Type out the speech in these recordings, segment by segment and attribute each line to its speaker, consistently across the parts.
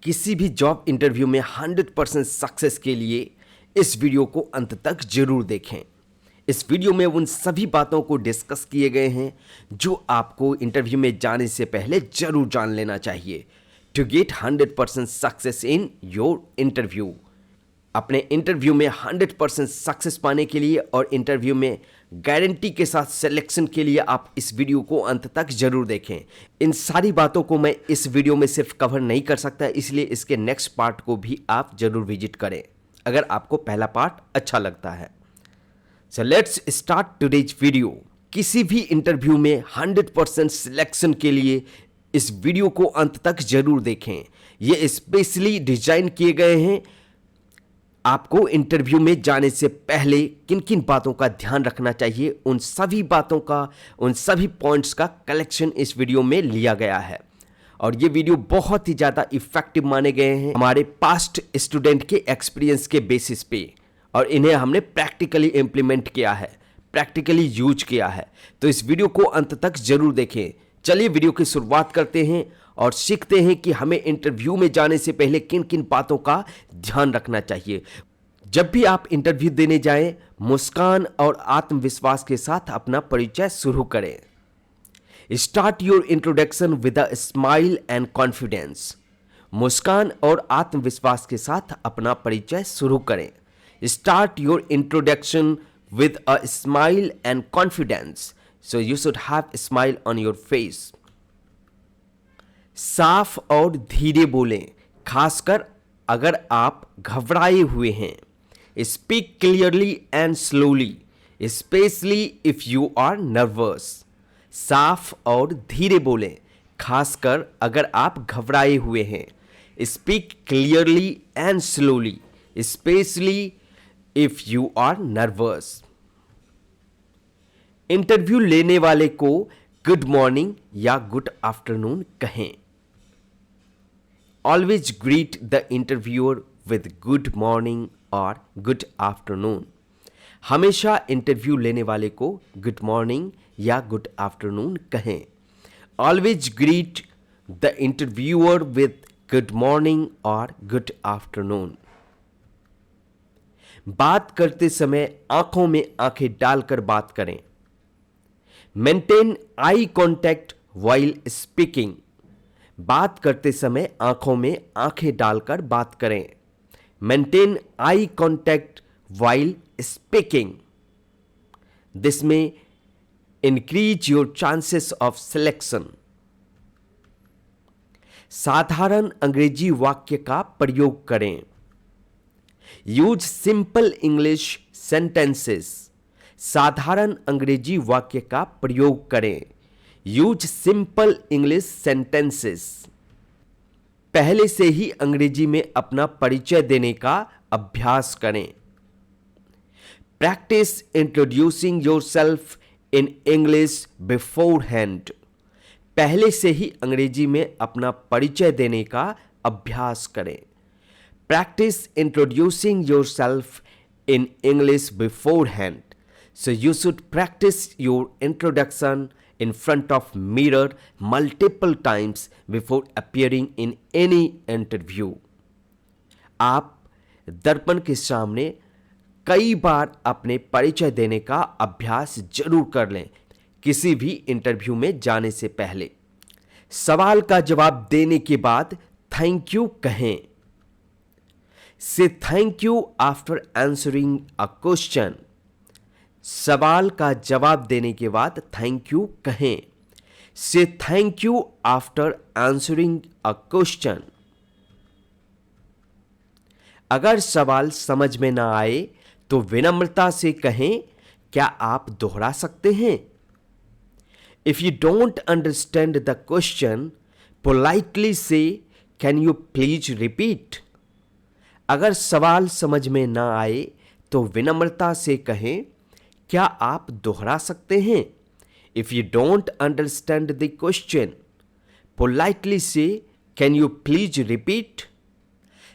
Speaker 1: किसी भी job interview में 100% सक्सेस के लिए इस वीडियो को अंत तक जरूर देखें। इस वीडियो में उन सभी बातों को डिस्कस किए गए हैं जो आपको इंटरव्यू में जाने से पहले जरूर जान लेना चाहिए to get 100% success in your interview. अपने इंटरव्यू में 100% सक्सेस पाने के लिए और इंटरव्यू में गारंटी के साथ सिलेक्शन के लिए आप इस वीडियो को अंत तक जरूर देखें। इन सारी बातों को मैं इस वीडियो में सिर्फ कवर नहीं कर सकता, इसलिए इसके नेक्स्ट पार्ट को भी आप जरूर विजिट करें अगर आपको पहला पार्ट अच्छा लगता है। So let's start today's video. किसी भी इंटरव्यू में 100% सिलेक्शन के लिए इस वीडियो को अंत तक जरूर देखें। ये स्पेशली डिजाइन किए गए हैं आपको इंटरव्यू में जाने से पहले किन किन बातों का ध्यान रखना चाहिए, उन सभी बातों का, उन सभी पॉइंट्स का कलेक्शन इस वीडियो में लिया गया है। और ये वीडियो बहुत ही ज़्यादा इफेक्टिव माने गए हैं हमारे पास्ट स्टूडेंट के एक्सपीरियंस के बेसिस पे, और इन्हें हमने प्रैक्टिकली इम्प्लीमेंट किया है, प्रैक्टिकली यूज किया है। तो इस वीडियो को अंत तक जरूर देखें। चलिए वीडियो की शुरुआत करते हैं और सीखते हैं कि हमें इंटरव्यू में जाने से पहले किन किन बातों का ध्यान रखना चाहिए। जब भी आप इंटरव्यू देने जाएं, मुस्कान और आत्मविश्वास के साथ अपना परिचय शुरू करें। Start your introduction with a smile and confidence. मुस्कान और आत्मविश्वास के साथ अपना परिचय शुरू करें। Start your introduction with a smile and confidence. So you should have a smile on your face. साफ और धीरे बोलें, खासकर अगर आप घबराए हुए हैं। Speak clearly and slowly, specially if you are nervous. साफ और धीरे बोलें, खासकर अगर आप घबराए हुए हैं। Speak clearly and slowly, specially if you are nervous. Interview लेने वाले को गुड मॉर्निंग या गुड आफ्टरनून कहें। Always greet the interviewer with good morning और गुड आफ्टरनून। हमेशा इंटरव्यू लेने वाले को गुड मॉर्निंग या गुड आफ्टरनून कहें। Always greet the interviewer with good morning और गुड आफ्टरनून। बात करते समय आंखों में आंखें डालकर बात करें। Maintain eye contact while speaking. बात करते समय आंखों में आंखें डालकर बात करें। Maintain eye contact while speaking. This may increase your chances of selection. साधारण अंग्रेजी वाक्य का प्रयोग करें। Use simple English sentences. साधारण अंग्रेजी वाक्य का प्रयोग करें। Use simple English sentences. पहले से ही अंग्रेजी में अपना परिचय देने का अभ्यास करें। Practice introducing yourself in English before hand. पहले से ही अंग्रेजी में अपना परिचय देने का अभ्यास करें। Practice introducing yourself in English before hand. So you should practice your introduction in front of mirror multiple times before appearing in any interview. आप दर्पण के सामने कई बार अपने परिचय देने का अभ्यास जरूर कर लें किसी भी इंटरव्यू में जाने से पहले। सवाल का जवाब देने के बाद थैंक यू कहें। Say thank you after answering a question. सवाल का जवाब देने के बाद थैंक यू कहें। से thank you after answering a question. अगर सवाल समझ में ना आए तो विनम्रता से कहें, क्या आप दोहरा सकते हैं? If you don't understand the question, politely से कैन यू प्लीज रिपीट। अगर सवाल समझ में ना आए तो विनम्रता से कहें, क्या आप दोहरा सकते हैं? If you don't understand the question, politely से कैन यू प्लीज रिपीट।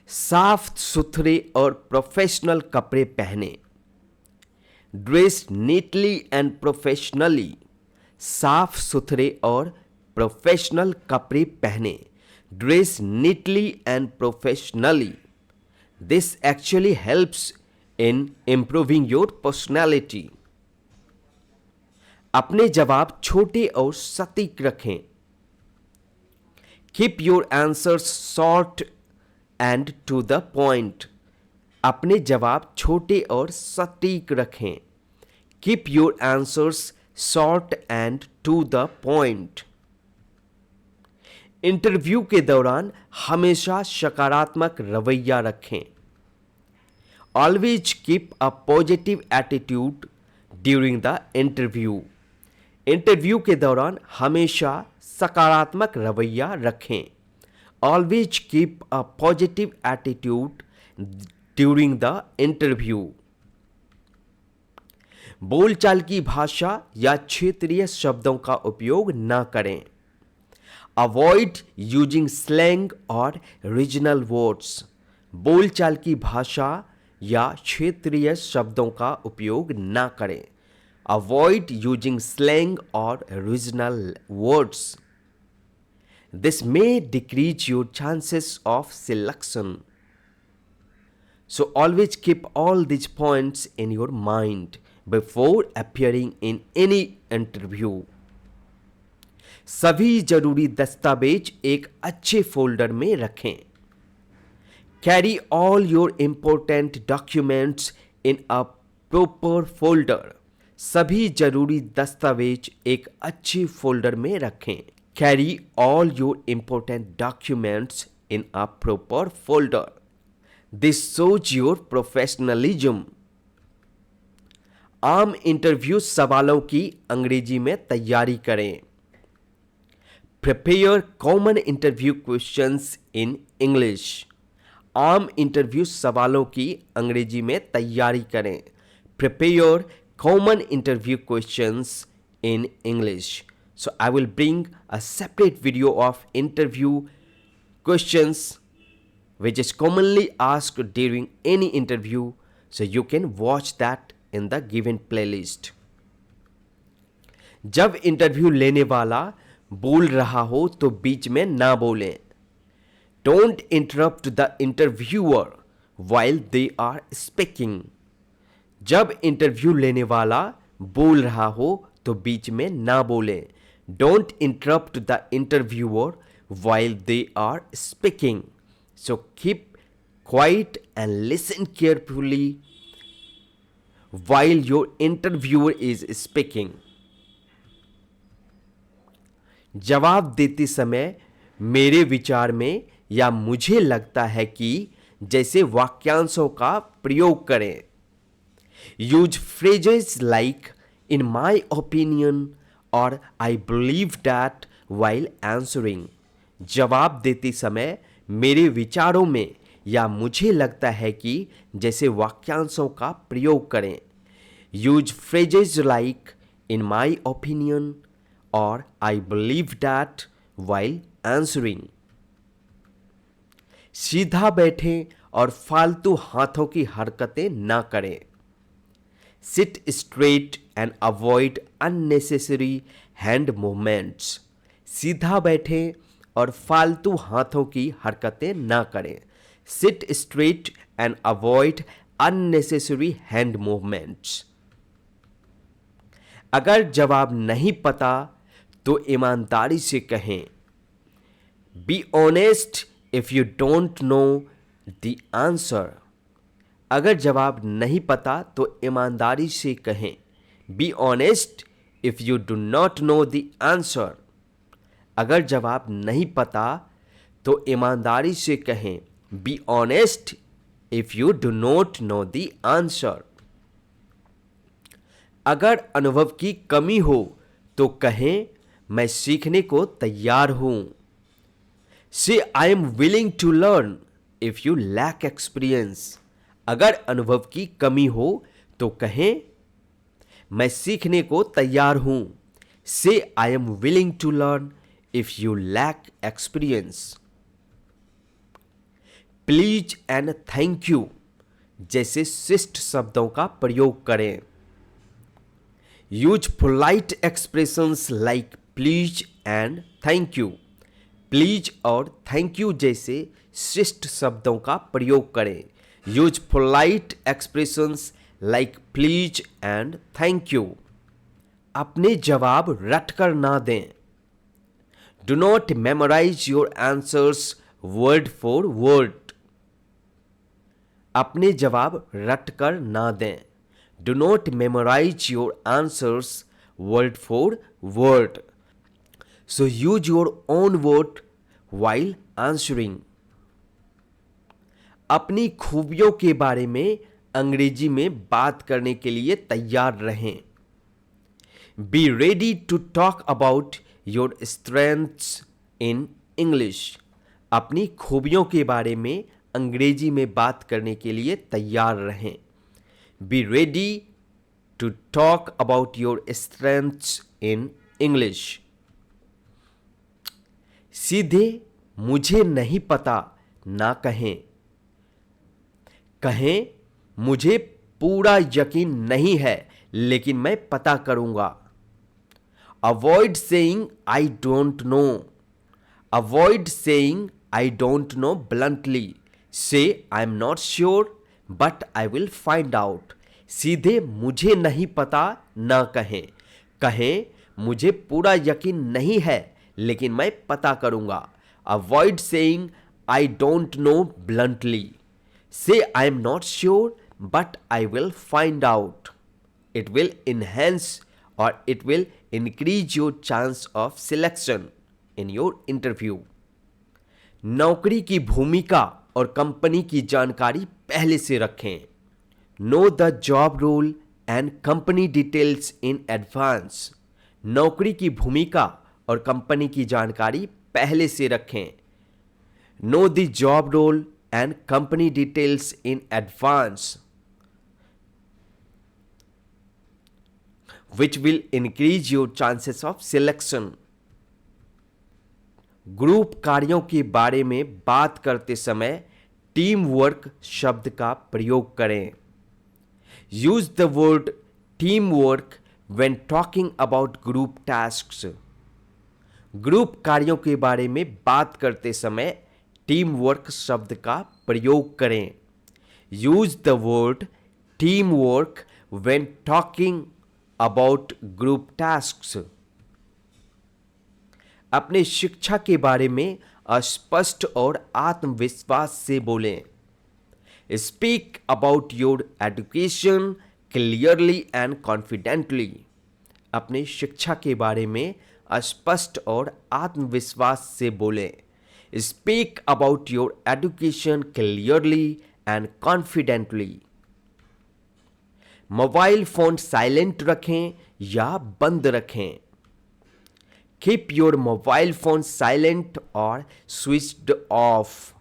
Speaker 1: साफ सुथरे और प्रोफेशनल कपड़े पहने। Dress neatly and professionally. साफ सुथरे और प्रोफेशनल कपड़े पहने। dress neatly and professionally. This actually helps in improving your personality. अपने जवाब छोटे और सटीक रखें. Keep your answers short and to the point. अपने जवाब छोटे और सटीक रखें. Keep your answers short and to the point. Interview के दौरान हमेशा सकारात्मक रवैया रखें. Always keep a positive attitude during the interview. Interview के दौरान हमेशा सकारात्मक रवैया रखें. Always keep a positive attitude during the interview. बोलचाल की भाषा या क्षेत्रीय शब्दों का उपयोग न करें. Avoid using slang or regional words. बोलचाल की भाषा या क्षेत्रीय शब्दों का उपयोग न करें. Avoid using slang or regional words. This may decrease your chances of selection. So always keep all these points in your mind before appearing in any interview. सभी जरूरी दस्तावेज एक अच्छे फोल्डर में रखें. Carry all your important documents in a proper folder. सभी जरूरी दस्तावेज एक अच्छे फोल्डर में रखें. Carry all your important documents in a proper folder. This shows your professionalism. आम इंटरव्यू सवालों की अंग्रेजी में तैयारी करें. Prepare common interview questions in English. आम इंटरव्यू सवालों की अंग्रेजी में तैयारी करें. Prepare common interview questions in English. So I will bring a separate video of interview questions which is commonly asked during any interview. So you can watch that in the given playlist. जब interview लेने वाला बोल रहा हो तो बीच में ना बोलें. Don't interrupt the interviewer while they are speaking. जब इंटरव्यू लेने वाला बोल रहा हो तो बीच में ना बोलें. Don't interrupt the interviewer while they are speaking. So keep quiet and listen carefully while your interviewer is speaking. जवाब देते समय मेरे विचार में या मुझे लगता है कि जैसे वाक्यांशों का प्रयोग करें. Use phrases like in my opinion or I believe that while answering. जवाब देते समय मेरे विचारों में या मुझे लगता है कि जैसे वाक्यांशों का प्रयोग करें. Use phrases like in my opinion or I believe that while answering. सीधा बैठें और फालतू हाथों की हरकतें ना करें. Sit straight and avoid unnecessary hand movements. सीधा बैठें और फालतू हाथों की हरकतें ना करें. Sit straight and avoid unnecessary hand movements. अगर जवाब नहीं पता तो ईमानदारी से कहें. Be honest if you don't know the answer. अगर जवाब नहीं पता तो ईमानदारी से कहें. Be honest if you do not know the answer. अगर जवाब नहीं पता तो ईमानदारी से कहें. Be honest if you do not know the answer. अगर अनुभव की कमी हो तो कहें मैं सीखने को तैयार हूं. Say I am willing to learn if you lack experience. अगर अनुभव की कमी हो तो कहें मैं सीखने को तैयार हूं. Say I am willing to learn if you lack experience. Please and thank you जैसे शिष्ट शब्दों का प्रयोग करें. Use polite expressions like please and thank you. Please और थैंक यू जैसे शिष्ट शब्दों का प्रयोग करें। Use polite expressions like please and thank you. अपने जवाब रट कर ना दें। Do not memorise your answers word for word. अपने जवाब रट कर ना दें। Do not memorise your answers word for word. So use your own word while answering. अपनी खूबियों के बारे में अंग्रेजी में बात करने के लिए तैयार रहें। Be ready to talk about your strengths in English. अपनी खूबियों के बारे में अंग्रेजी में बात करने के लिए तैयार रहें। Be ready to talk about your strengths in English. सीधे मुझे नहीं पता ना कहें। कहें मुझे पूरा यकीन नहीं है लेकिन मैं पता करूंगा। Avoid saying I don't know. Avoid saying I don't know bluntly. Say I am not sure but I will find out. सीधे मुझे नहीं पता ना कहें। कहें मुझे पूरा यकीन नहीं है लेकिन मैं पता करूंगा। Avoid saying I don't know bluntly. Say I am not sure but I will find out. It will enhance or it will increase your chance of selection in your interview. नौकरी की भूमिका और कंपनी की जानकारी पहले से रखें। Know the job role and company details in advance. नौकरी की भूमिका और कंपनी की जानकारी पहले से रखें। Know the job role and company details in advance which will increase your chances of selection. Group कार्यों के बारे में बात करते समय टीम वर्क शब्द का प्रयोग करें। Use the word team work when talking about group tasks. Group कार्यों के बारे में बात करते समय टीम वर्क शब्द का प्रयोग करें। Use the word team work when talking about group tasks. अपने शिक्षा के बारे में स्पष्ट और आत्मविश्वास से बोलें। Speak about your education clearly and confidently. अपने शिक्षा के बारे में स्पष्ट और आत्मविश्वास से बोलें। Speak about your education clearly and confidently. Mobile phone silent रखें या बंद रखें। Keep your mobile phone silent or switched off.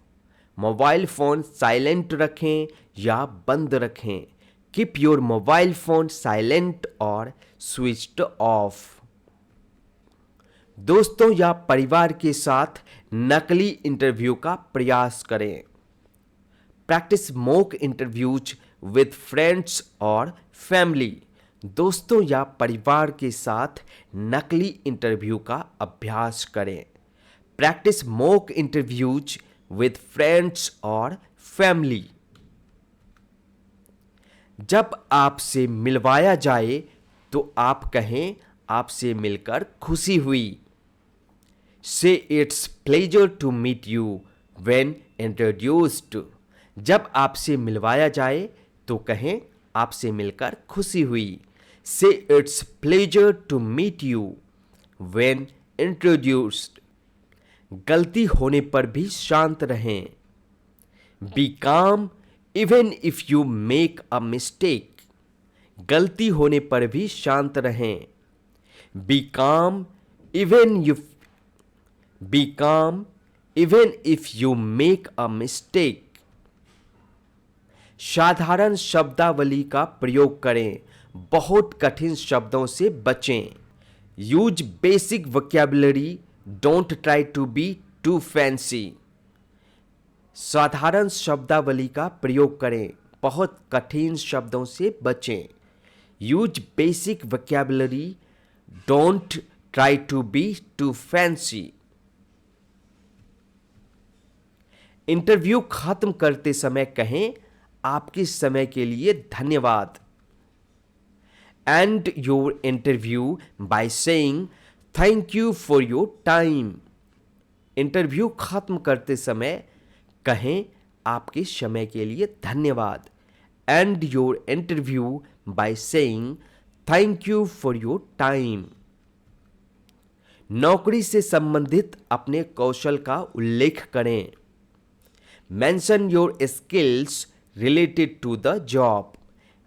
Speaker 1: Mobile phone silent रखें या बंद रखें। Keep your mobile phone silent or switched off. दोस्तों या परिवार के साथ नकली इंटरव्यू का प्रयास करें। Practice mock interviews with friends और फैमिली। दोस्तों या परिवार के साथ नकली इंटरव्यू का अभ्यास करें। Practice mock interviews with friends और फैमिली। जब आपसे मिलवाया जाए तो आप कहें आपसे मिलकर खुशी हुई। Say it's pleasure to meet you when introduced. जब आपसे मिलवाया जाए तो कहें आपसे मिलकर खुशी हुई। Say it's pleasure to meet you when introduced. गलती होने पर भी शांत रहें। Be calm even if you make a mistake. गलती होने पर भी शांत रहें। Be calm even if you make a mistake. साधारण शब्दावली का प्रयोग करें। बहुत कठिन शब्दों से बचें। Use basic vocabulary, don't try to be too fancy. साधारण शब्दावली का प्रयोग करें। बहुत कठिन शब्दों से बचें। Use basic vocabulary, don't try to be too fancy. इंटरव्यू खत्म करते समय कहें, आपके समय के लिए धन्यवाद. End your interview by saying thank you for your time. Interview खत्म करते समय कहें, आपके समय के लिए धन्यवाद. End your interview by saying thank you for your time. नौकरी से संबंधित अपने कौशल का उल्लेख करें. Mention your skills related to the job.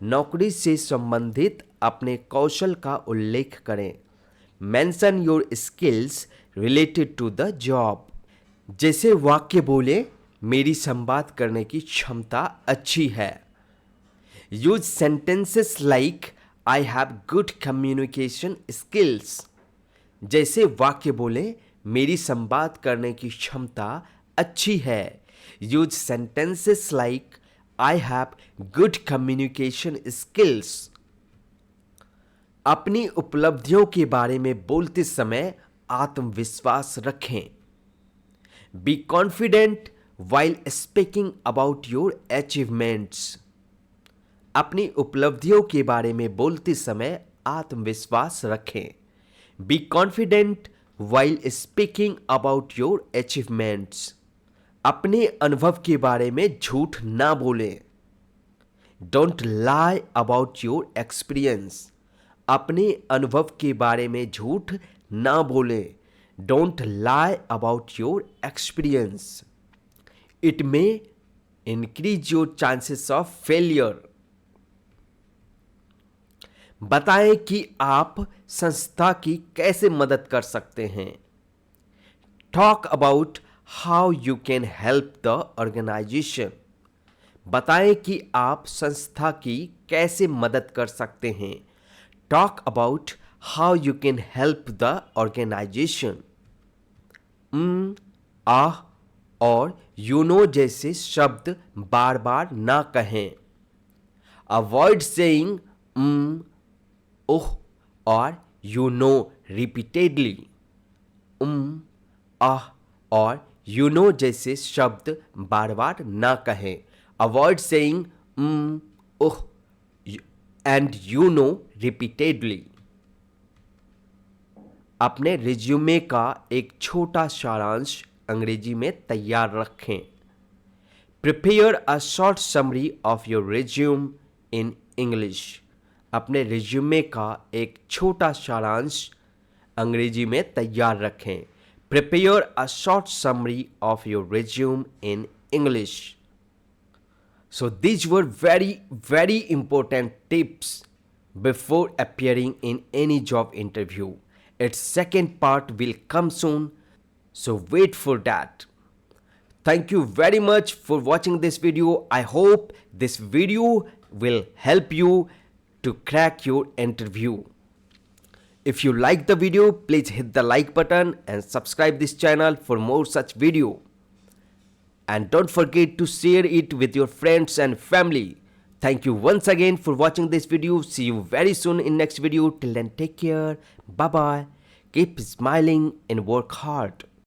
Speaker 1: नौकरी से संबंधित अपने कौशल का उल्लेख करें. Mention your skills related to the job. जैसे वाक्य बोले, मेरी संवाद करने की क्षमता अच्छी है. Use sentences like I have good communication skills. जैसे वाक्य बोले, मेरी संवाद करने की क्षमता अच्छी है. Use sentences like I have good communication skills. अपनी उपलब्धियों के बारे में बोलते समय आत्मविश्वास रखें. Be confident while speaking about your achievements. अपनी उपलब्धियों के बारे में बोलते समय आत्मविश्वास रखें. Be confident while speaking about your achievements. अपने अनुभव के बारे में झूठ ना बोलें. Don't lie about your experience. अपने अनुभव के बारे में झूठ ना बोलें. Don't lie about your experience. It may increase your chances of failure. बताएं कि आप संस्था की कैसे मदद कर सकते हैं. Talk about how you can help the organization. बताएं कि आप संस्था की कैसे मदद कर सकते हैं. Talk about how you can help the organization. आह और you know जैसे शब्द बार बार ना कहें. Avoid saying ओह और you know repeatedly. आह और you know जैसे शब्द बार बार ना कहें. Avoid saying oh and you know repeatedly. अपने रिज्यूमे का एक छोटा सारांश अंग्रेजी में तैयार रखें. Prepare a short summary of your resume in English. अपने रिज्यूमे का एक छोटा सारांश अंग्रेजी में तैयार रखें. Prepare a short summary of your resume in English. So these were very important tips before appearing in any job interview. Its second part will come soon, so wait for that. Thank you very much for watching this video. I hope this video will help you to crack your interview. If you like the video, please hit the like button and subscribe this channel for more such video. And don't forget to share it with your friends and family. Thank you once again for watching this video. See you very soon in next video. Till then, take care. Bye bye. Keep smiling and work hard.